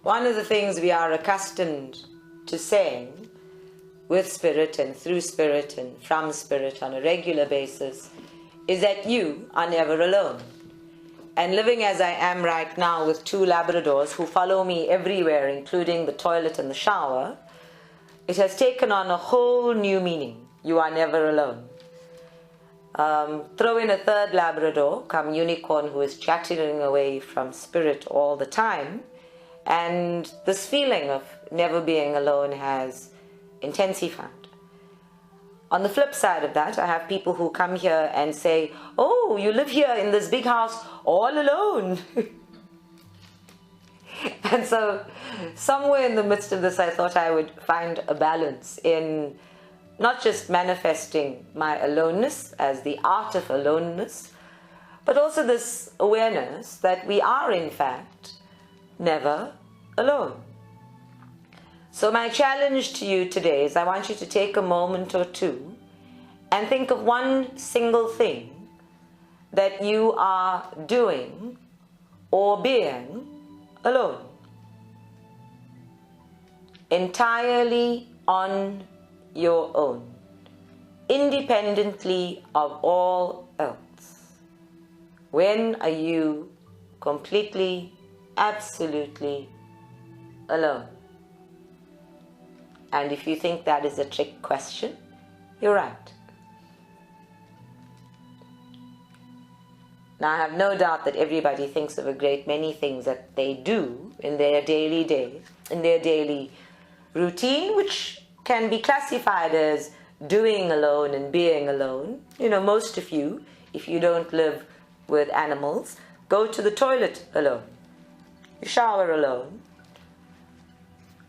One of the things we are accustomed to saying with Spirit and through Spirit and from Spirit on a regular basis is that you are never alone. And living as I am right now with 2 Labradors who follow me everywhere, including the toilet and the shower, it has taken on a whole new meaning. You are never alone. Throw in a 3rd Labrador, come Unicorn, who is chattering away from Spirit all the time, and this feeling of never being alone has intensified. On the flip side of that, I have people who come here and say, oh, you live here in this big house all alone. And so somewhere in the midst of this, I thought I would find a balance in not just manifesting my aloneness as the art of aloneness, but also this awareness that we are in fact never alone. So my challenge to you today is I want you to take a moment or two and think of one single thing that you are doing or being alone, entirely on your own, independently of all else. When are you completely, absolutely alone? And if you think that is a trick question, you're right. Now I have no doubt that everybody thinks of a great many things that they do in their daily day, in their daily routine, which can be classified as doing alone and being alone. You know, most of you, if you don't live with animals, go to the toilet alone. You shower alone,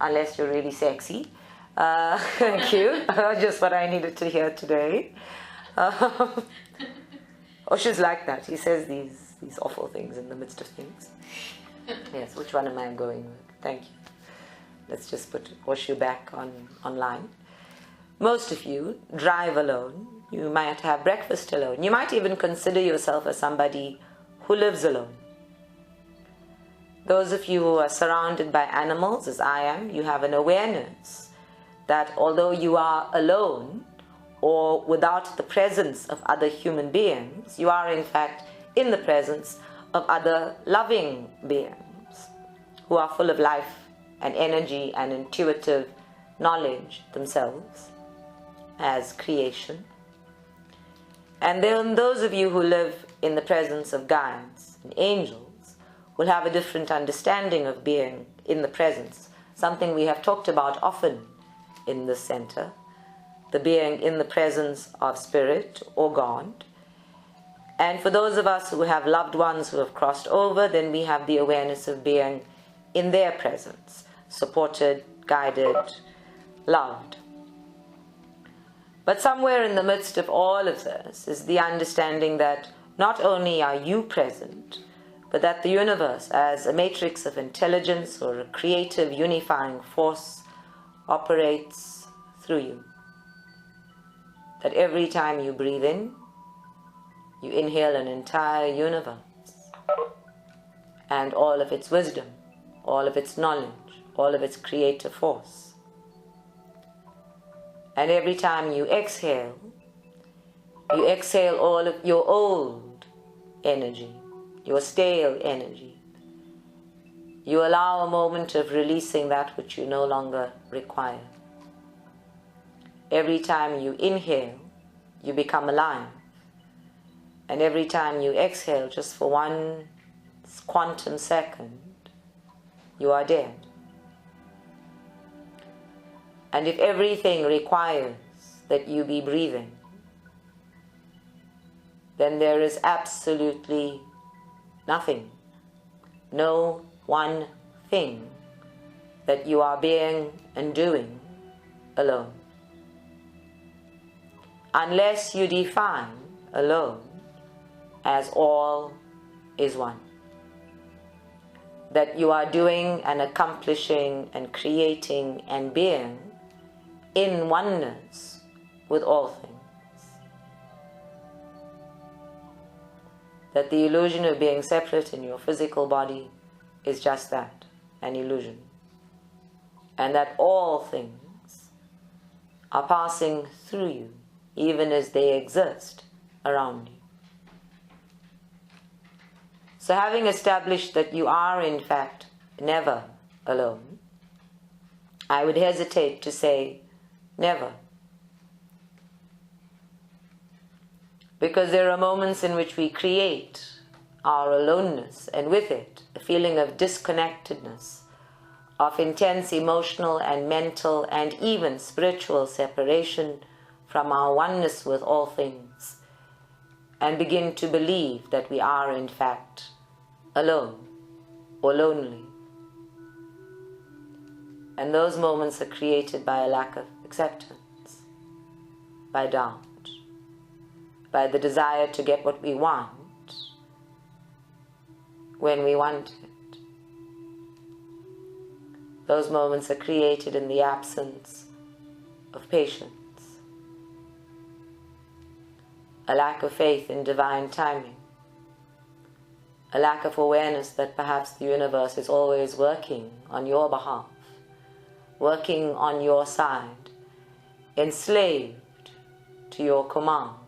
unless you're really sexy. Thank you. Just what I needed to hear today. Osho's like that. He says these awful things in the midst of things. Yes, which one am I going with? Thank you. Let's just put Osho back online. Most of you drive alone. You might have breakfast alone. You might even consider yourself as somebody who lives alone. Those of you who are surrounded by animals, as I am, you have an awareness that although you are alone or without the presence of other human beings, you are in fact in the presence of other loving beings who are full of life and energy and intuitive knowledge themselves as creation. And then those of you who live in the presence of guides and angels will have a different understanding of being in the presence, something we have talked about often in this center, the being in the presence of Spirit or God. And for those of us who have loved ones who have crossed over, then we have the awareness of being in their presence, supported, guided, loved. But somewhere in the midst of all of this is the understanding that not only are you present, but that the universe as a matrix of intelligence or a creative unifying force operates through you. That every time you breathe in, you inhale an entire universe and all of its wisdom, all of its knowledge, all of its creative force. And every time you exhale all of your old energy, your stale energy. You allow a moment of releasing that which you no longer require. Every time you inhale, you become alive. And every time you exhale, just for one quantum second, you are dead. And if everything requires that you be breathing, then there is absolutely nothing, no one thing that you are being and doing alone. Unless you define alone as all is one. That you are doing and accomplishing and creating and being in oneness with all things. That the illusion of being separate in your physical body is just that, an illusion, and that all things are passing through you, even as they exist around you. So having established that you are in fact never alone, I would hesitate to say never. Because there are moments in which we create our aloneness, and with it, a feeling of disconnectedness, of intense emotional and mental and even spiritual separation from our oneness with all things, and begin to believe that we are in fact alone or lonely. And those moments are created by a lack of acceptance, by doubt, by the desire to get what we want when we want it. Those moments are created in the absence of patience, a lack of faith in divine timing, a lack of awareness that perhaps the universe is always working on your behalf, working on your side, enslaved to your commands.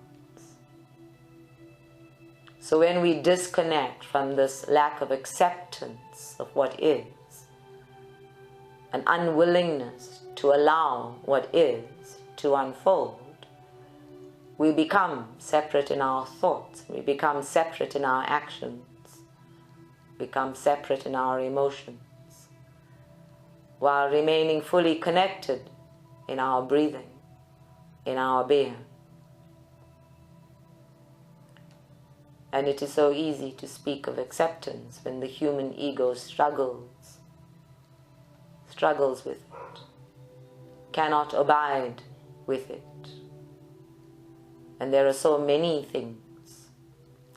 So when we disconnect from this lack of acceptance of what is, an unwillingness to allow what is to unfold, we become separate in our thoughts, we become separate in our actions, become separate in our emotions, while remaining fully connected in our breathing, in our being. And it is so easy to speak of acceptance when the human ego struggles with it, cannot abide with it. And there are so many things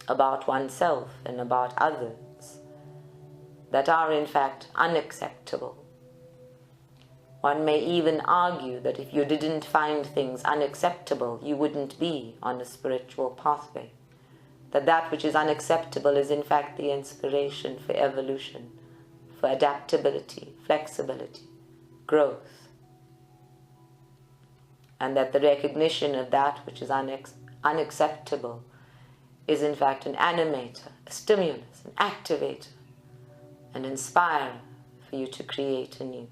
about oneself and about others that are in fact unacceptable. One may even argue that if you didn't find things unacceptable, you wouldn't be on a spiritual pathway. That which is unacceptable is in fact the inspiration for evolution, for adaptability, flexibility, growth. And that the recognition of that which is unacceptable is in fact an animator, a stimulus, an activator, an inspirer for you to create anew.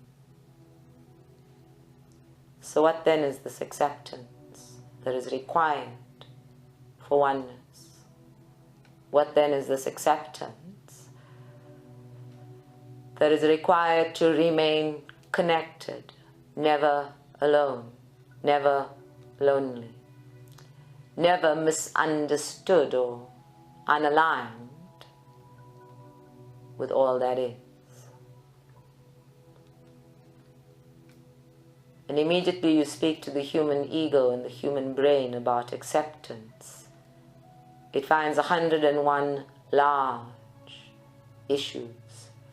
So what then is this acceptance that is required for oneness? What then is this acceptance that is required to remain connected, never alone, never lonely, never misunderstood or unaligned with all that is? And immediately you speak to the human ego and the human brain about acceptance. It finds 101 large issues,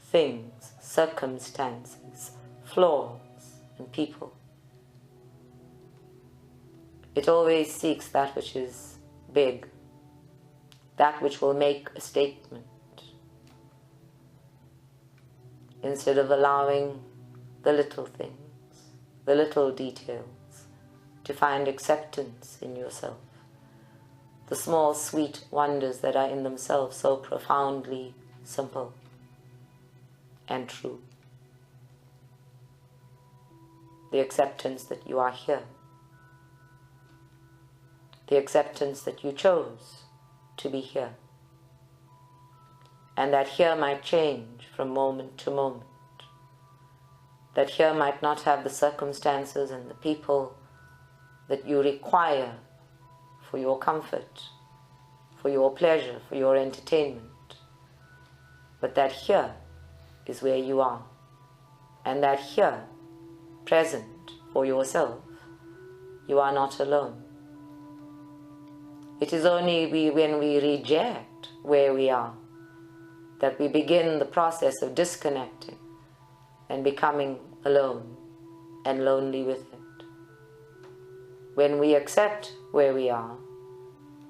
things, circumstances, flaws, and people. It always seeks that which is big, that which will make a statement, instead of allowing the little things, the little details, to find acceptance in yourself. The small, sweet wonders that are in themselves so profoundly simple and true. The acceptance that you are here. The acceptance that you chose to be here. And that here might change from moment to moment. That here might not have the circumstances and the people that you require for your comfort, for your pleasure, for your entertainment. But that here is where you are. And that here, present for yourself, you are not alone. It is only when we reject where we are that we begin the process of disconnecting and becoming alone and lonely with it. When we accept where we are,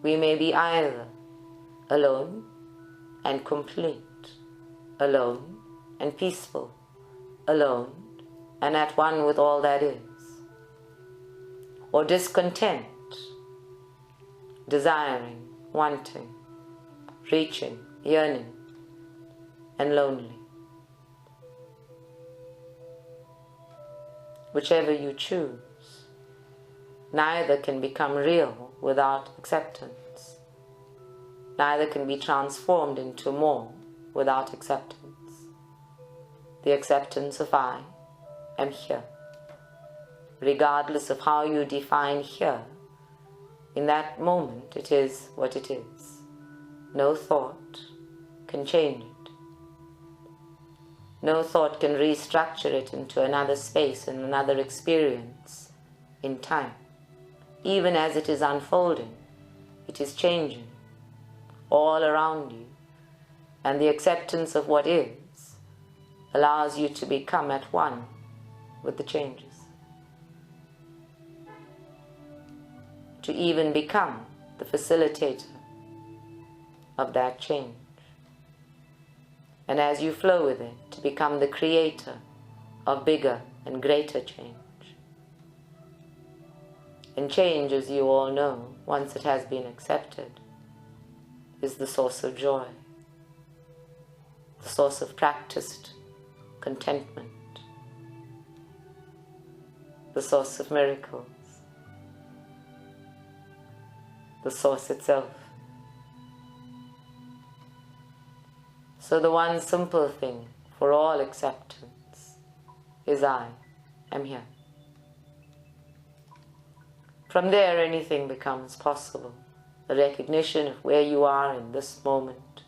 we may be either alone and complete, alone and peaceful, alone and at one with all that is, or discontent, desiring, wanting, reaching, yearning, and lonely. Whichever you choose, neither can become real without acceptance. Neither can be transformed into more without acceptance. The acceptance of I am here. Regardless of how you define here, in that moment it is what it is. No thought can change it. No thought can restructure it into another space and another experience in time. Even as it is unfolding, it is changing all around you. And the acceptance of what is allows you to become at one with the changes. To even become the facilitator of that change. And as you flow with it, to become the creator of bigger and greater change. And change, as you all know, once it has been accepted, is the source of joy, the source of practiced contentment, the source of miracles, the source itself. So the one simple thing for all acceptance is I am here. From there anything becomes possible. The recognition of where you are in this moment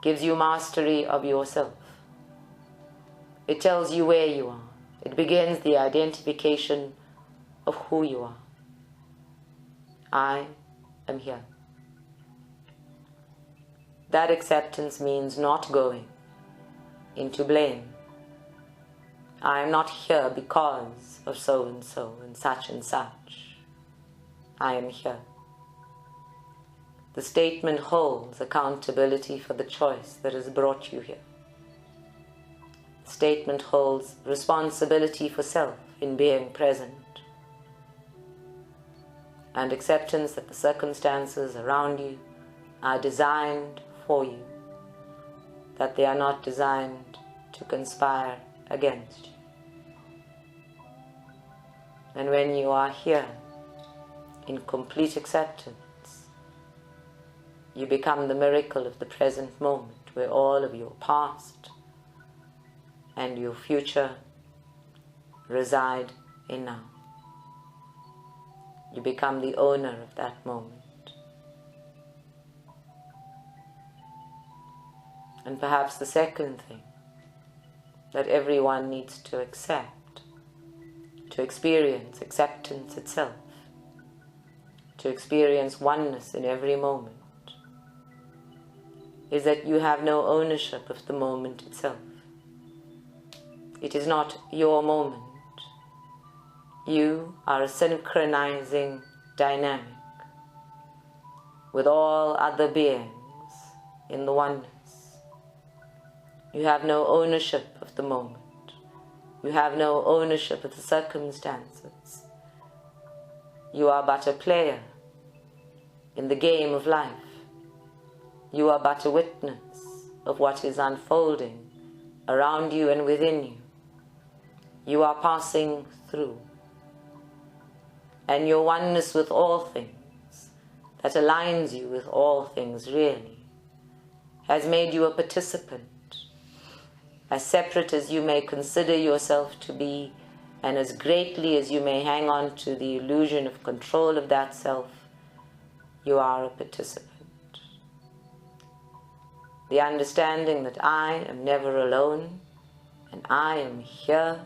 gives you mastery of yourself. It tells you where you are. It begins the identification of who you are. I am here. That acceptance means not going into blame. I am not here because of so and so and such and such. I am here. The statement holds accountability for the choice that has brought you here. The statement holds responsibility for self in being present, and acceptance that the circumstances around you are designed for you, that they are not designed to conspire against you. And when you are here in complete acceptance, you become the miracle of the present moment, where all of your past and your future reside in now. You become the owner of that moment. And perhaps the second thing that everyone needs to accept, to experience acceptance itself, to experience oneness in every moment, is that you have no ownership of the moment itself. It is not your moment. You are a synchronizing dynamic with all other beings in the oneness. You have no ownership of the moment. You have no ownership of the circumstances. You are but a player in the game of life. You are but a witness of what is unfolding around you and within you. You are passing through. And your oneness with all things, that aligns you with all things really, has made you a participant, as separate as you may consider yourself to be, and as greatly as you may hang on to the illusion of control of that self, you are a participant. The understanding that I am never alone, and I am here,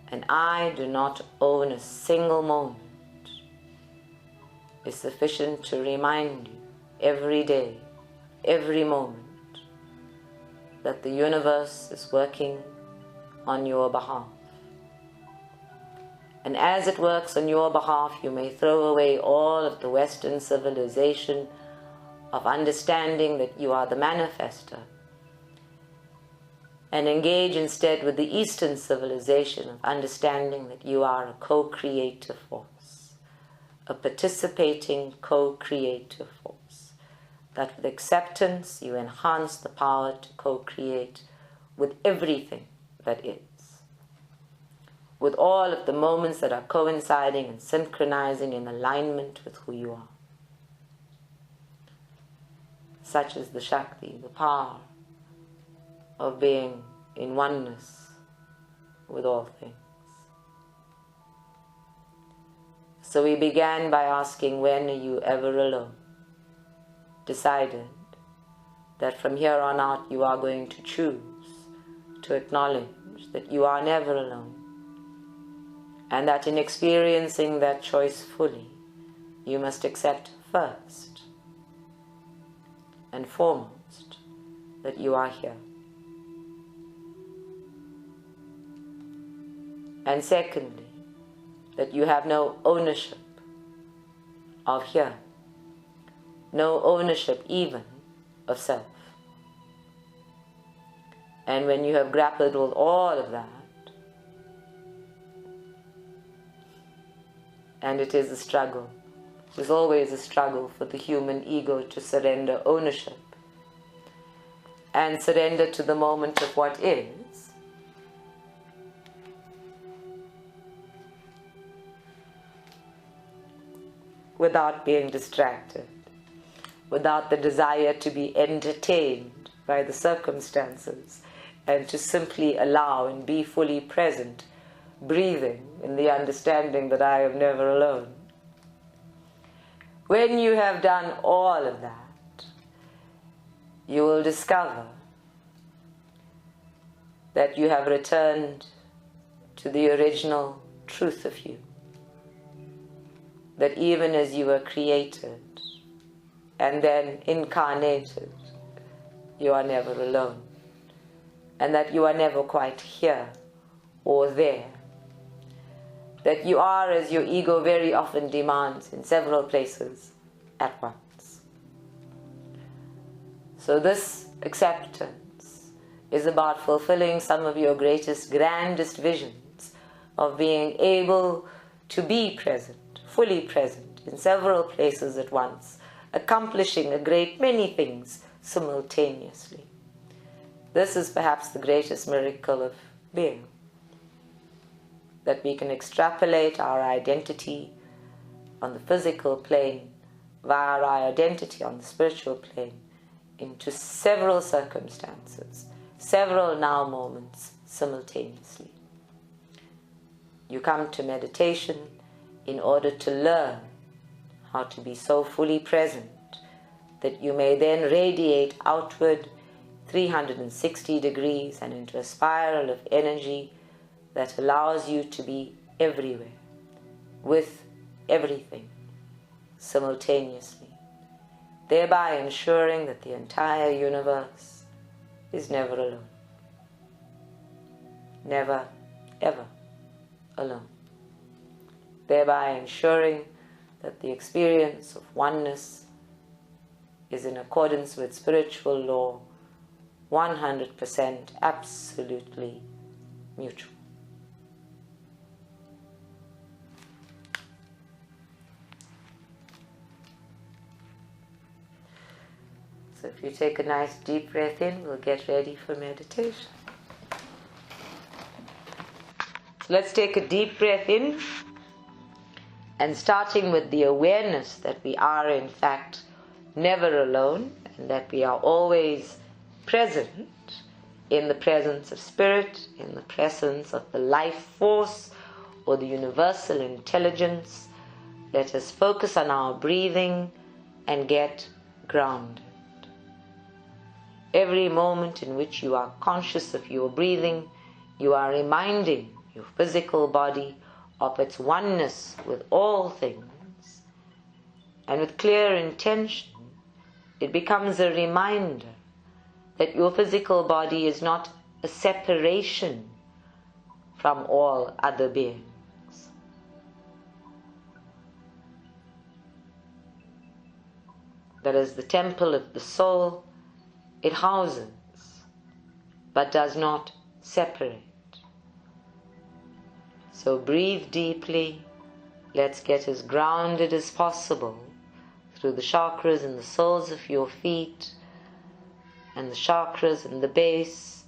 and I do not own a single moment, is sufficient to remind you every day, every moment, that the universe is working on your behalf. And as it works on your behalf, you may throw away all of the Western civilization of understanding that you are the manifester, and engage instead with the Eastern civilization of understanding that you are a co-creative force, a participating co-creative force, that with acceptance you enhance the power to co-create with everything that is, with all of the moments that are coinciding and synchronizing in alignment with who you are. Such is the Shakti, the power of being in oneness with all things. So we began by asking, when are you ever alone? Decided that from here on out you are going to choose to acknowledge that you are never alone, and that in experiencing that choice fully, you must accept first and foremost that you are here. And secondly, that you have no ownership of here, no ownership even of self. And when you have grappled with all of that, and it is a struggle, there's always a struggle for the human ego to surrender ownership and surrender to the moment of what is, without being distracted, without the desire to be entertained by the circumstances, and to simply allow and be fully present, breathing in the understanding that I am never alone. When you have done all of that, you will discover that you have returned to the original truth of you. That even as you were created and then incarnated, you are never alone. And that you are never quite here or there. That you are, as your ego very often demands, in several places at once. So this acceptance is about fulfilling some of your greatest, grandest visions of being able to be present, fully present, in several places at once, accomplishing a great many things simultaneously. This is perhaps the greatest miracle of being, that we can extrapolate our identity on the physical plane via our identity on the spiritual plane into several circumstances, several now moments simultaneously. You come to meditation in order to learn how to be so fully present that you may then radiate outward 360 degrees and into a spiral of energy that allows you to be everywhere, with everything, simultaneously, thereby ensuring that the entire universe is never alone. Never, ever alone. Thereby ensuring that the experience of oneness is in accordance with spiritual law, 100% absolutely mutual. So if you take a nice deep breath in, we'll get ready for meditation. So let's take a deep breath in, and starting with the awareness that we are in fact never alone, and that we are always present in the presence of spirit, in the presence of the life force or the universal intelligence. Let us focus on our breathing and get grounded. Every moment in which you are conscious of your breathing, you are reminding your physical body of its oneness with all things. And with clear intention, it becomes a reminder that your physical body is not a separation from all other beings. That as the temple of the soul, it houses but does not separate. So breathe deeply. Let's get as grounded as possible through the chakras and the soles of your feet and the chakras and the base.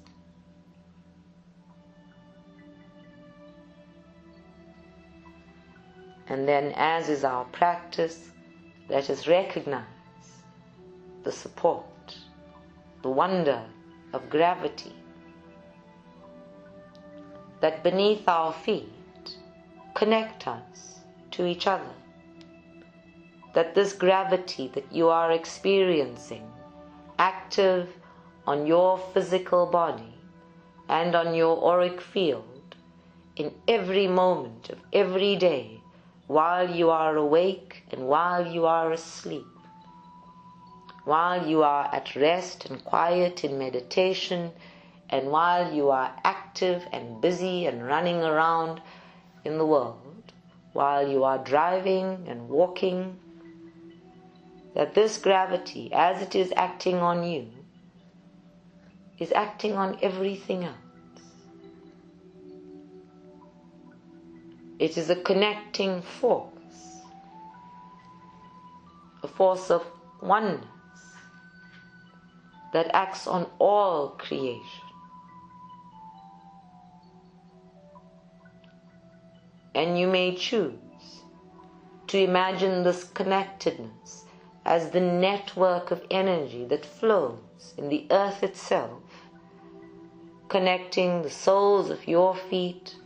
And then, as is our practice, let us recognize the support, the wonder of gravity that beneath our feet connect us to each other. That this gravity that you are experiencing, active on your physical body and on your auric field in every moment of every day, while you are awake and while you are asleep, while you are at rest and quiet in meditation, and while you are active and busy and running around in the world, while you are driving and walking, that this gravity, as it is acting on you, is acting on everything else. It is a connecting force, a force of oneness that acts on all creation. And you may choose to imagine this connectedness as the network of energy that flows in the earth itself, connecting the soles of your feet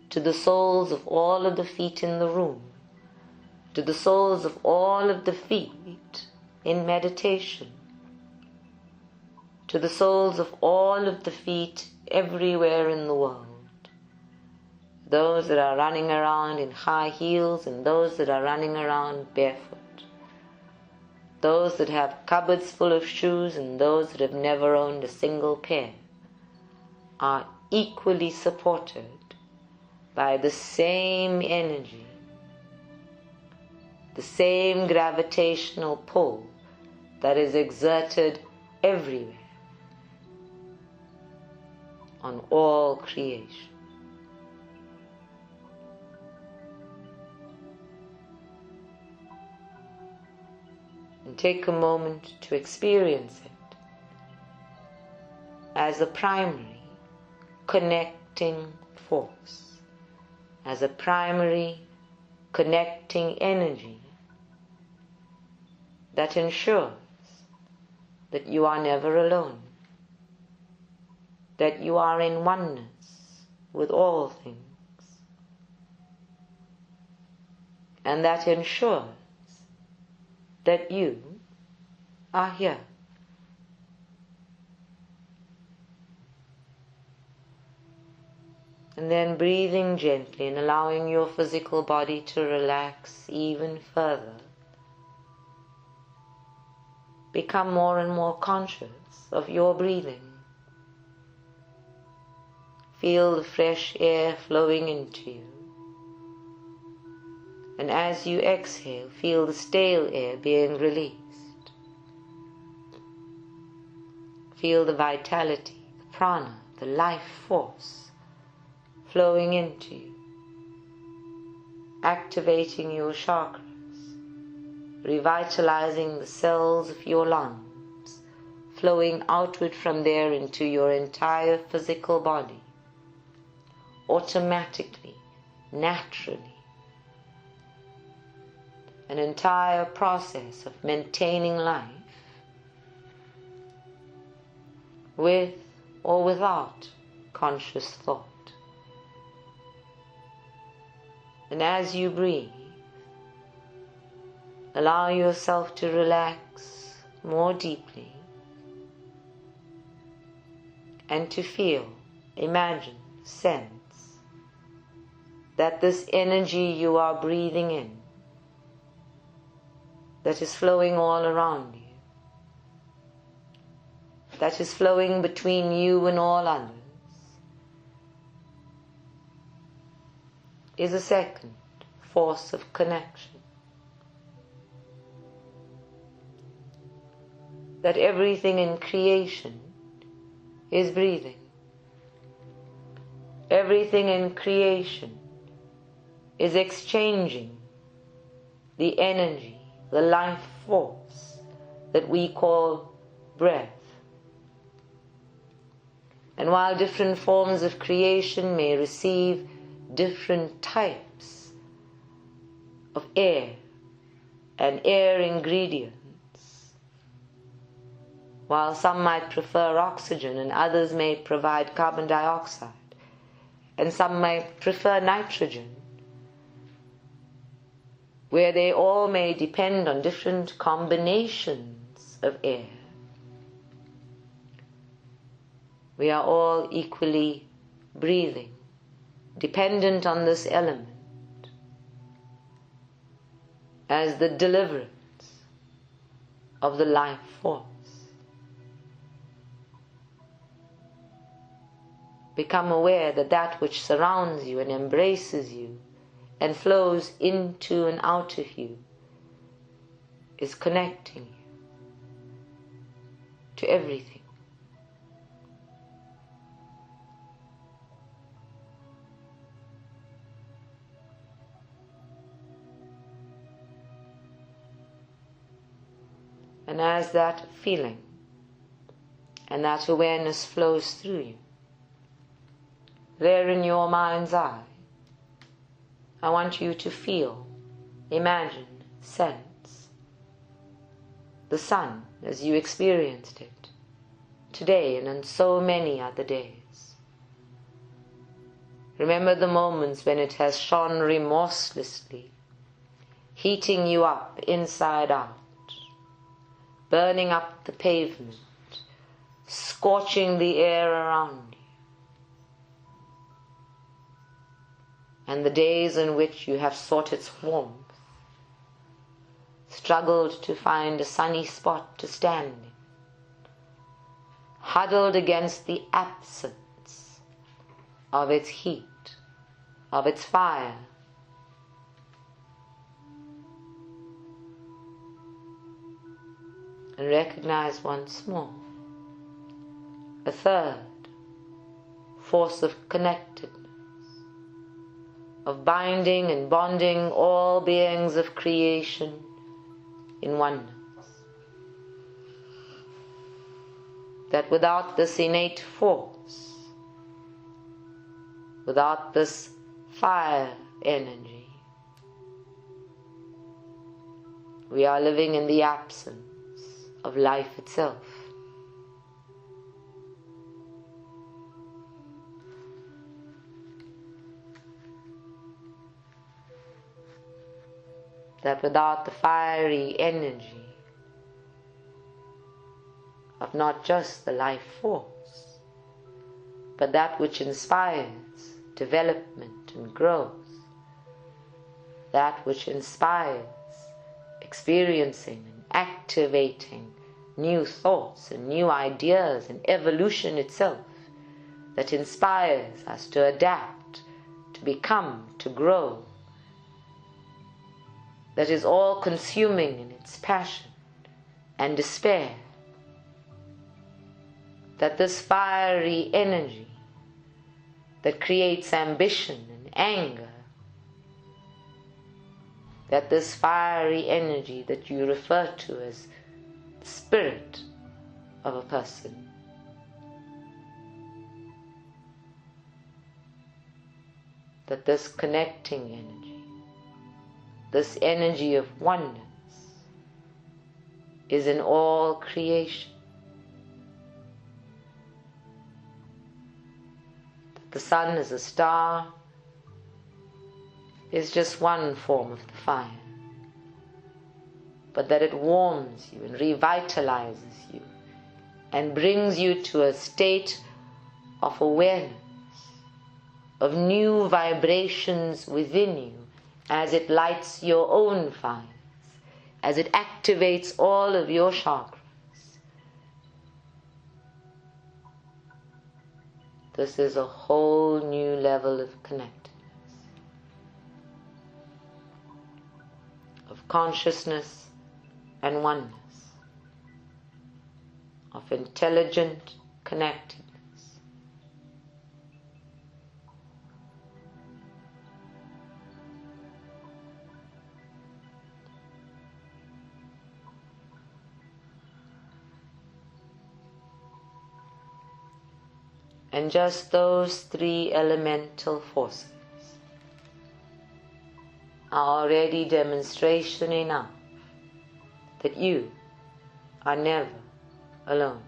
to the soles of all of the feet in the room, to the soles of all of the feet in meditation, to the soles of all of the feet everywhere in the world. Those that are running around in high heels and those that are running around barefoot. Those that have cupboards full of shoes and those that have never owned a single pair are equally supported by the same energy, the same gravitational pull that is exerted everywhere on all creation. And take a moment to experience it as a primary connecting force, as a primary connecting energy that ensures that you are never alone, that you are in oneness with all things, and that ensures that you are here. And then breathing gently and allowing your physical body to relax even further. Become more and more conscious of your breathing. Feel the fresh air flowing into you. And as you exhale, feel the stale air being released. Feel the vitality, the prana, the life force flowing into you, activating your chakras, revitalizing the cells of your lungs, flowing outward from there into your entire physical body, automatically, naturally. An entire process of maintaining life with or without conscious thought. And as you breathe, allow yourself to relax more deeply and to feel, imagine, sense that this energy you are breathing in, that is flowing all around you, that is flowing between you and all others, is a second force of connection. That everything in creation is breathing. Everything in creation is exchanging the energy, the life force that we call breath. And while different forms of creation may receive different types of air and air ingredients, while some might prefer oxygen and others may provide carbon dioxide, and some might prefer nitrogen, where they all may depend on different combinations of air, we are all equally breathing, dependent on this element as the deliverance of the life force. Become aware that that which surrounds you and embraces you and flows into and out of you is connecting you to everything. And as that feeling and that awareness flows through you, there in your mind's eye, I want you to feel, imagine, sense the sun as you experienced it today and on so many other days. Remember the moments when it has shone remorselessly, heating you up inside out, burning up the pavement, scorching the air around you. And the days in which you have sought its warmth, struggled to find a sunny spot to stand in, huddled against the absence of its heat, of its fire. And recognize once more a third force of connectedness, of binding and bonding all beings of creation in oneness. That without this innate force, without this fire energy, we are living in the absence of life itself. That without the fiery energy of not just the life force, but that which inspires development and growth, that which inspires experiencing and activating new thoughts and new ideas and evolution itself, that inspires us to adapt, to become, to grow, that is all consuming in its passion and despair, that this fiery energy that creates ambition and anger, that this fiery energy that you refer to as the spirit of a person, that this connecting energy, this energy of oneness, is in all creation. The sun is a star, is just one form of the fire, but that it warms you and revitalizes you and brings you to a state of awareness, of new vibrations within you, as it lights your own fires, as it activates all of your chakras. This is a whole new level of connectedness, of consciousness and oneness, of intelligent connectedness, And just those three elemental forces are already demonstration enough that you are never alone.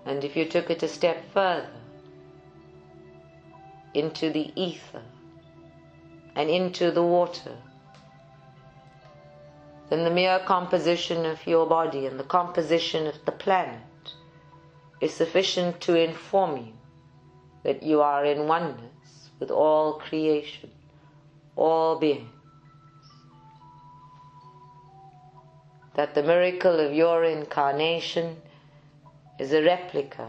And if you took it a step further into the ether and into the water, then the mere composition of your body and the composition of the planet is sufficient to inform you that you are in oneness with all creation, all beings. That the miracle of your incarnation is a replica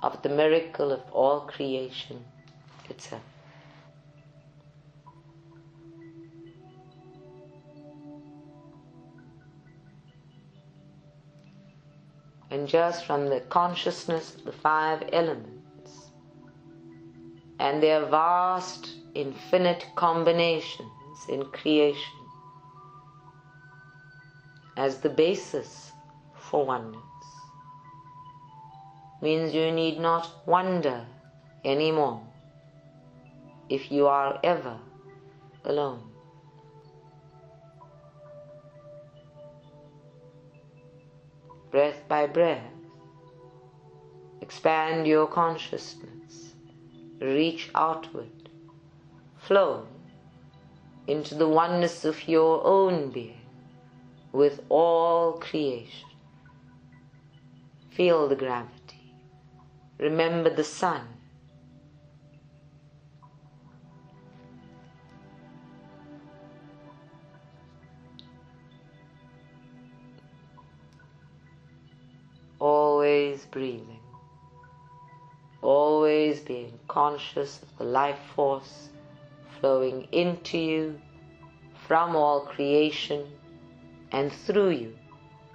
of the miracle of all creation itself. And just from the consciousness of the five elements and their vast, infinite combinations in creation as the basis for oneness, means you need not wonder anymore if you are ever alone. Breath by breath, expand your consciousness, reach outward, flow into the oneness of your own being with all creation. Feel the gravity. Remember the sun. Always breathing, always being conscious of the life force flowing into you from all creation and through you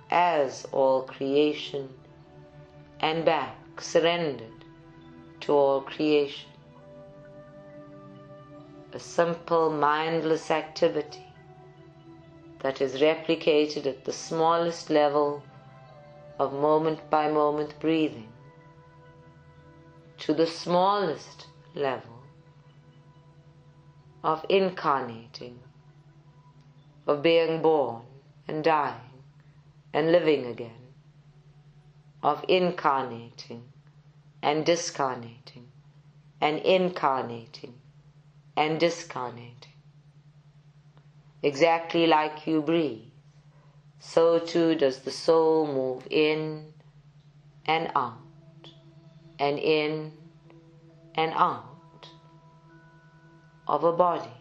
as all creation and back surrendered to all creation. A simple mindless activity that is replicated at the smallest level of moment-by-moment breathing to the smallest level of incarnating, of being born and dying and living again, of incarnating and discarnating and incarnating and discarnating. Exactly like you breathe, so too does the soul move in and out, and in and out of a body.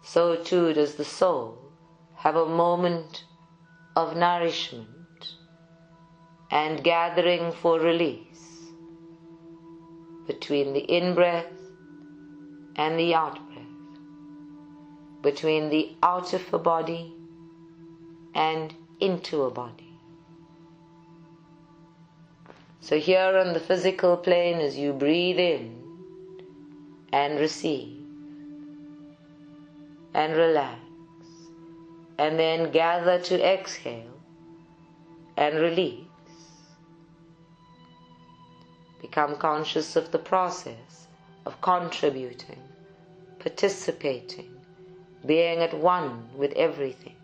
So too does the soul have a moment of nourishment and gathering for release between the in-breath and the out-breath, between the out of a body and into a body. So here on the physical plane, as you breathe in and receive and relax and then gather to exhale and release, become conscious of the process of contributing, participating, being at one with everything.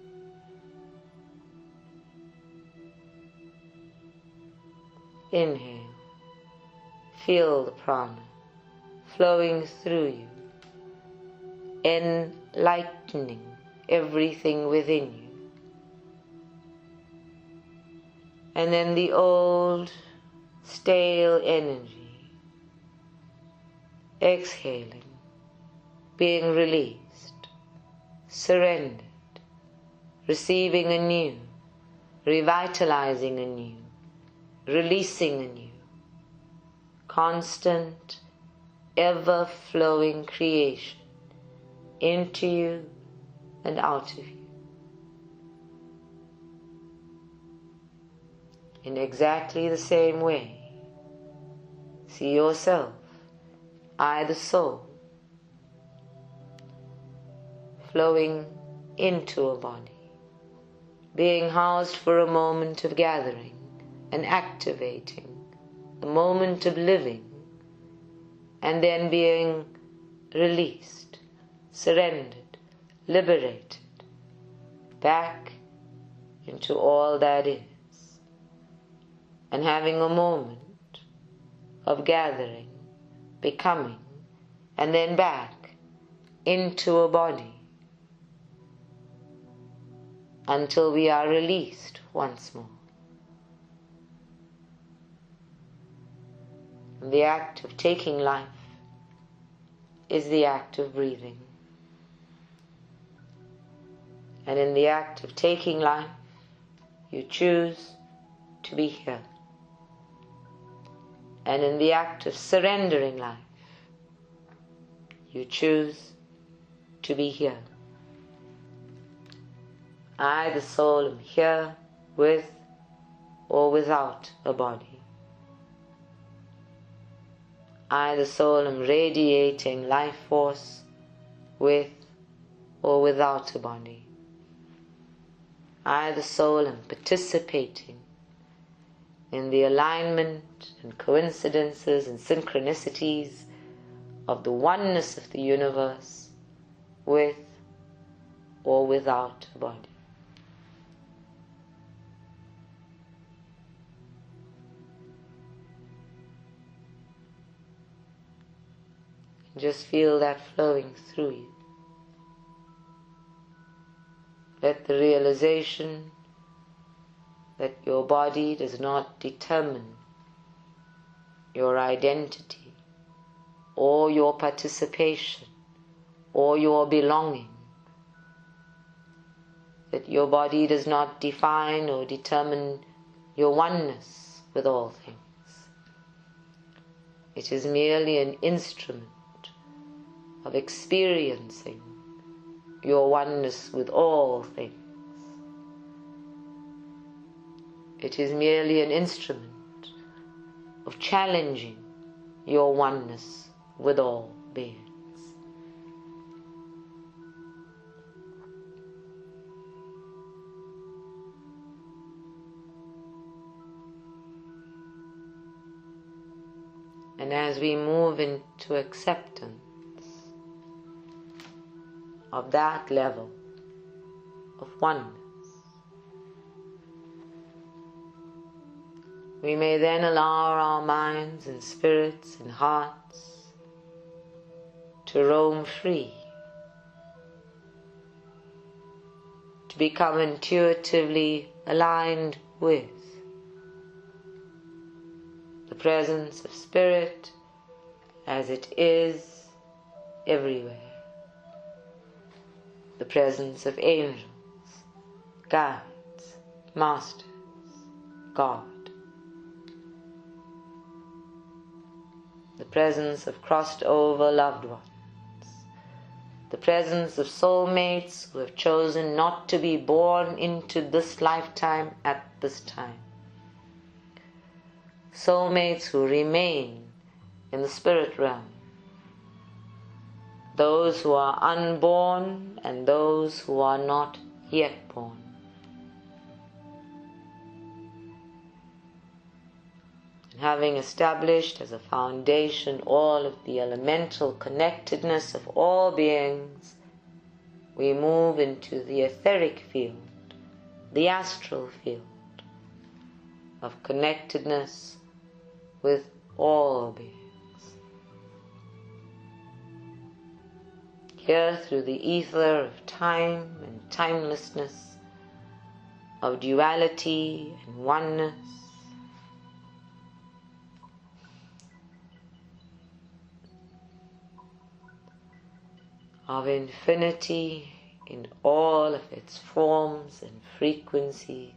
Inhale, feel the prana flowing through you, enlightening everything within you. And then the old, stale energy, exhaling, being released, surrendered, receiving anew, revitalizing anew, releasing anew, constant, ever-flowing creation into you and out of you. In exactly the same way, see yourself, I the soul, flowing into a body, being housed for a moment of gathering and activating the moment of living, and then being released, surrendered, liberated, back into all that is, and having a moment of gathering, becoming, and then back into a body until we are released once more. And the act of taking life is the act of breathing. And in the act of taking life, you choose to be here. And in the act of surrendering life, you choose to be here. I, the soul, am here with or without a body. I, the soul, am radiating life force with or without a body. I, the soul, am participating in the alignment and coincidences and synchronicities of the oneness of the universe with or without a body. Just feel that flowing through you. Let the realization that your body does not determine your identity or your participation or your belonging, that your body does not define or determine your oneness with all things. It is merely an instrument of experiencing your oneness with all things. It is merely an instrument of challenging your oneness with all beings. And as we move into acceptance of that level of oneness, we may then allow our minds and spirits and hearts to roam free, to become intuitively aligned with the presence of Spirit as it is everywhere. The presence of angels, guides, masters, God. The presence of crossed over loved ones. The presence of soulmates who have chosen not to be born into this lifetime at this time. Soulmates who remain in the spirit realm. Those who are unborn and those who are not yet born. And having established as a foundation all of the elemental connectedness of all beings, we move into the etheric field, the astral field of connectedness with all beings. Here through the ether of time and timelessness, of duality and oneness, of infinity in all of its forms and frequencies,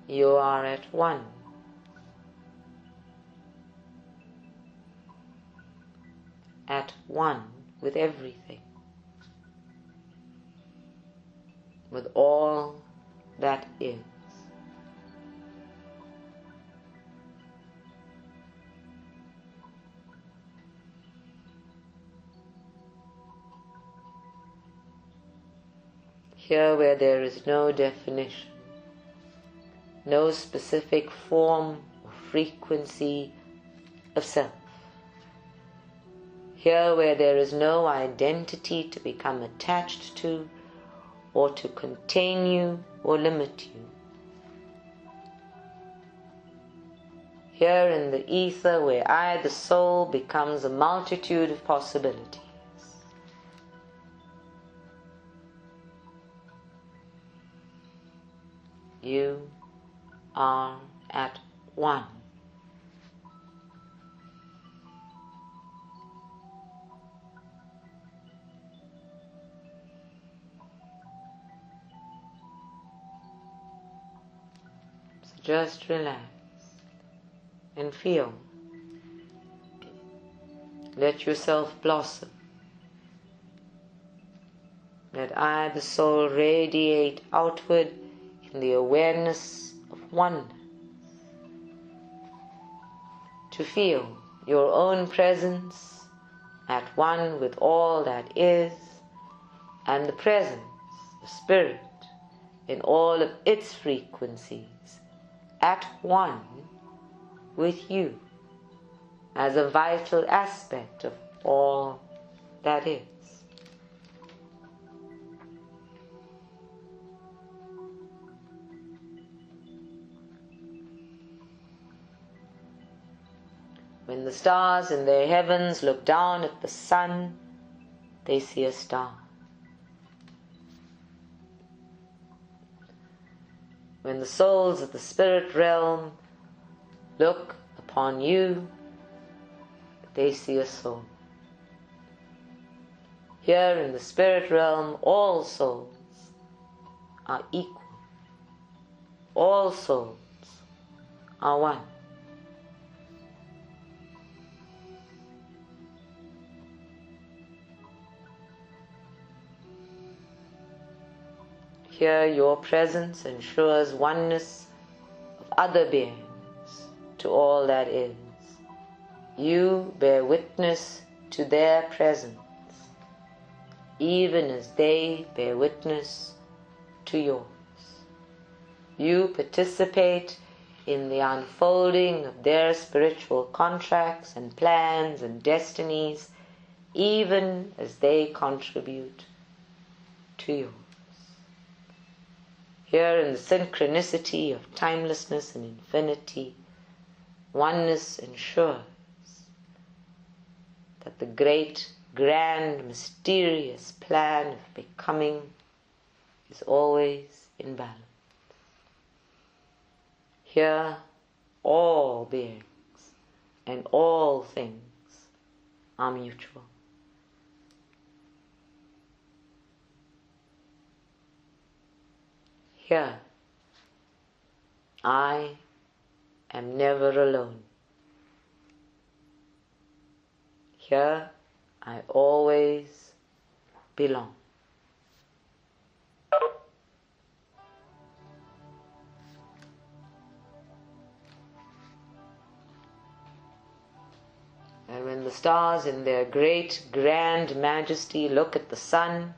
you are at one. At one with everything, with all that is. Here where there is no definition, no specific form or frequency of self. Here where there is no identity to become attached to or to contain you or limit you. Here in the ether where I, the soul, becomes a multitude of possibilities. You are at one. So just relax and feel. Let yourself blossom. Let I, the soul, radiate outward in the awareness of oneness. To feel your own presence at one with all that is, and the presence of spirit in all of its frequencies at one with you as a vital aspect of all that is. When the stars in their heavens look down at the sun, they see a star. When the souls of the spirit realm look upon you, they see a soul. Here in the spirit realm, all souls are equal. All souls are one. Here your presence ensures oneness of other beings to all that is. You bear witness to their presence, even as they bear witness to yours. You participate in the unfolding of their spiritual contracts and plans and destinies, even as they contribute to yours. Here in the synchronicity of timelessness and infinity, oneness ensures that the great, grand, mysterious plan of becoming is always in balance. Here, all beings and all things are mutual. Here, I am never alone. Here, I always belong. And when the stars in their great, grand majesty look at the sun,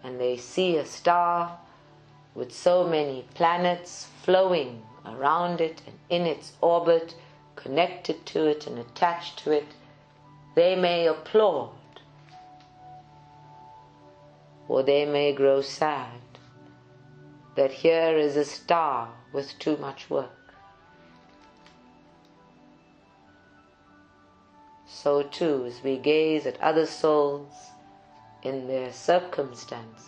and they see a star with so many planets flowing around it and in its orbit, connected to it and attached to it, they may applaud, or they may grow sad that here is a star with too much work. So too, as we gaze at other souls in their circumstances,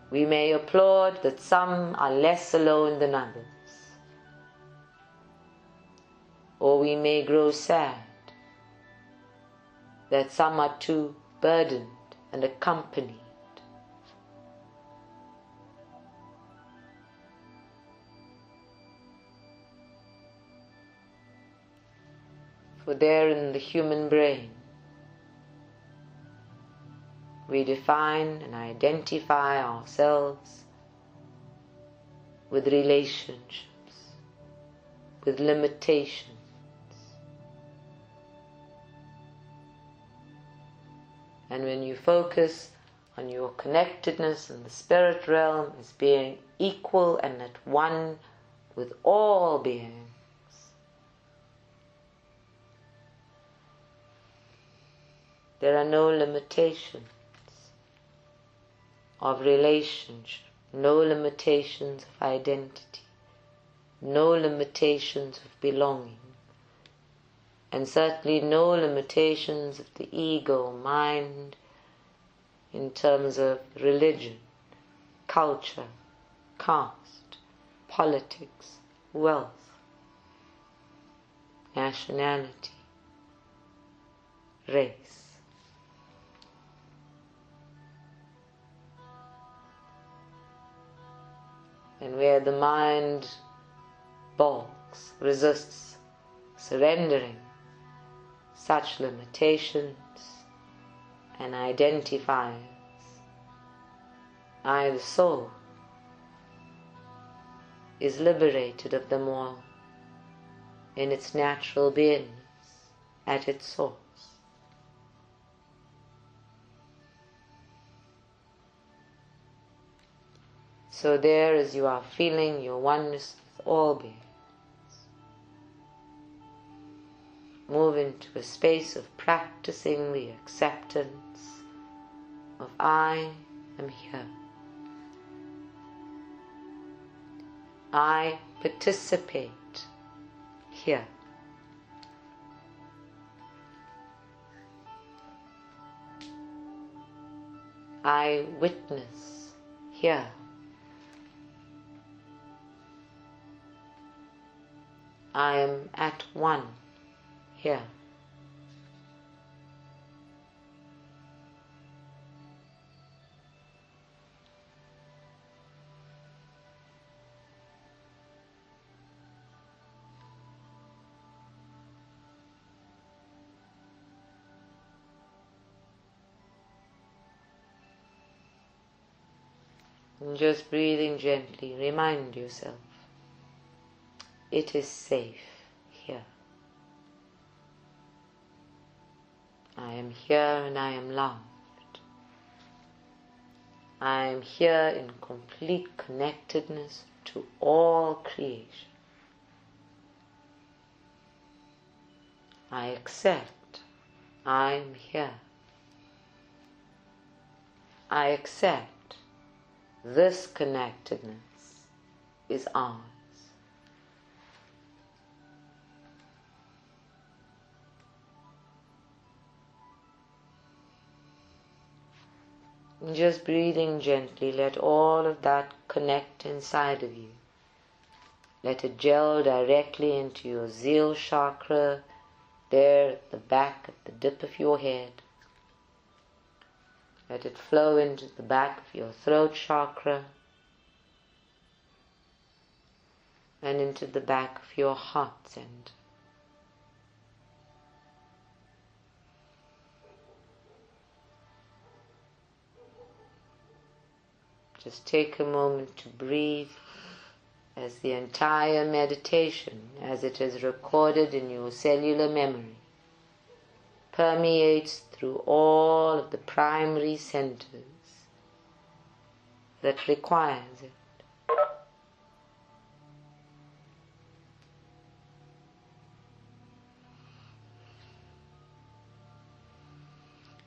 we may applaud that some are less alone than others, or we may grow sad that some are too burdened and accompanied. For there in the human brain, we define and identify ourselves with relationships, with limitations. And when you focus on your connectedness in the spirit realm as being equal and at one with all beings. There are no limitations of relationship, no limitations of identity, no limitations of belonging, and certainly no limitations of the ego, mind, in terms of religion, culture, caste, politics, wealth, nationality, race. And where the mind balks, resists, surrendering such limitations and identifies, I, the soul, is liberated of them all in its natural beingness at its source. So there, as you are feeling your oneness with all beings, move into a space of practicing the acceptance of I am here. I participate here. I witness here. I am at one here. And just breathing gently, remind yourself, it is safe here. I am here and I am loved. I am here in complete connectedness to all creation. I accept I am here. I accept this connectedness is ours. And just breathing gently, let all of that connect inside of you. Let it gel directly into your zeal chakra, there at the back, at the dip of your head. Let it flow into the back of your throat chakra and into the back of your heart center. Just take a moment to breathe as the entire meditation, as it is recorded in your cellular memory, permeates through all of the primary centers that requires it.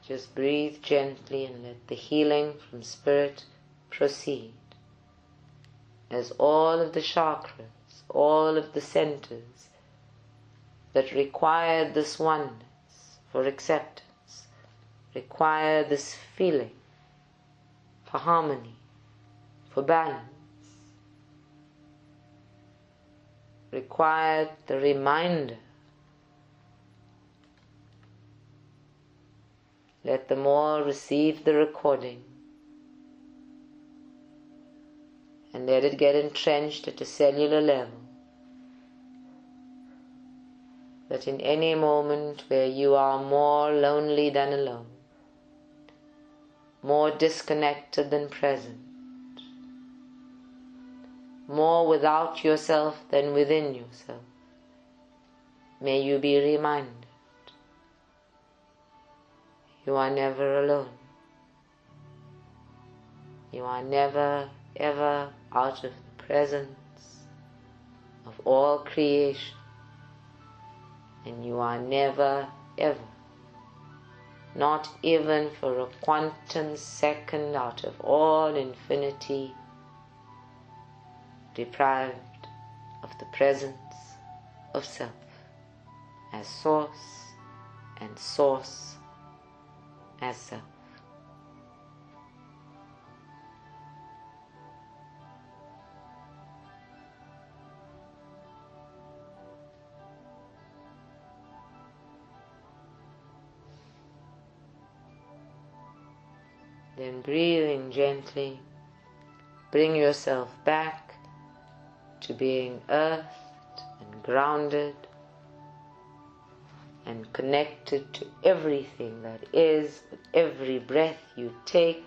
Just breathe gently and let the healing from spirit proceed, as all of the chakras, all of the centers that require this oneness for acceptance, require this feeling for harmony, for balance, require the reminder. Let them all receive the recording and let it get entrenched at a cellular level, that in any moment where you are more lonely than alone, more disconnected than present, more without yourself than within yourself, may you be reminded you are never alone. You are never ever out of the presence of all creation, and you are never ever, not even for a quantum second out of all infinity, deprived of the presence of self as source and source as self. Then breathing gently, bring yourself back to being earthed and grounded and connected to everything that is with every breath you take.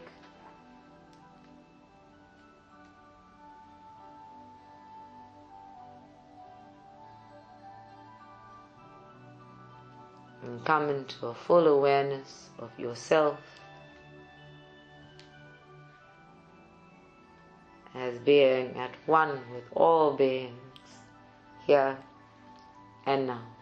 And come into a full awareness of yourself as being at one with all beings here and now.